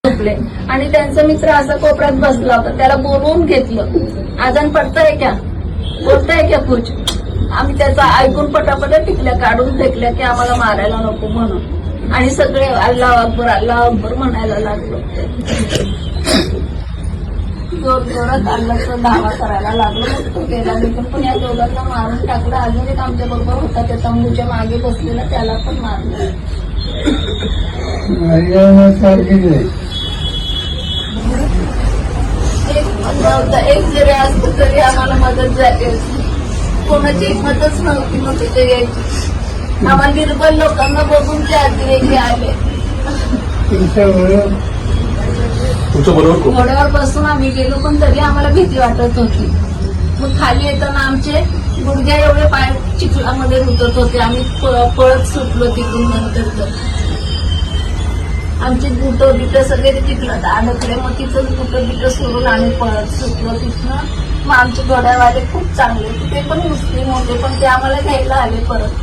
झोपले आणि त्यांचा मित्र असा कोपऱ्यात बसला होता. त्याला बोलवून घेतलं. आजान पडतंय क्या, बोलताय क्या कुछ. आम्ही त्याचा ऐकून पटापट टिकल्या काढून फेकल्या की आम्हाला मारायला नको म्हणून. आणि सगळे अल्लाह अकबर म्हणायला लागलो. जोर जोरात अल्लाहचा दावा करायला लागलो. मग तो गेला निघून. पण या दोघांना मारून टाकलं. अजून एक आमच्या बरोबर होता त्या तंबूच्या मागे बसलेला, त्याला पण मारलं. एक जरी असतं तरी आम्हाला मदत झाली होती. कोणाची मदतच नव्हती मग तिथे यायची. आम्हाला निर्बल लोकांना बघून ते अतिरेकी आले. घोड्यावर बसून आम्ही गेलो पण तरी आम्हाला भीती वाटत होती. मग खाली येताना आमचे गुडघ्या एवढे पाय चिखलामध्ये रुतत होते. आम्ही पळत सुटलो तिथून. नंतर आमचे बुटं बिटं सगळे चिखलात अडकले. मग तिथं बुटं बिटं सोडून आम्ही पळत सुटलो तिथनं. मग आमचे घोड्यावाले खूप चांगले, ते पण मुस्लिम होते पण ते आम्हाला घ्यायला आले परत.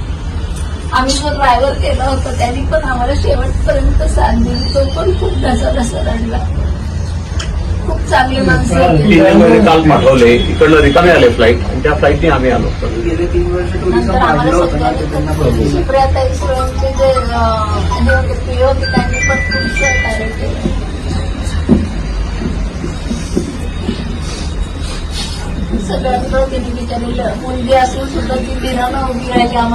आम्ही जो ड्रायव्हर केला होता त्यांनी पण आम्हाला शेवटपर्यंत साथ दिली. तो पण खूप ढसा रडला. खूप चांगली माणसं काल पाठवले इकडलं रिकामे आले फ्लाईट आणि त्या फ्लाईटने आम्ही आलो. गेले 3 वर्ष टुरिझम वाढलं होतं ना, त्यांना शिप्रियाताई सोळंचे जे हे होते प्रिय होते त्यांनी पण खूप सहकार्य केलं. सगळ्यांकडे तिने बिचारी मुलगी असून सुद्धा ती बिना उभी राहिली. आम्हाला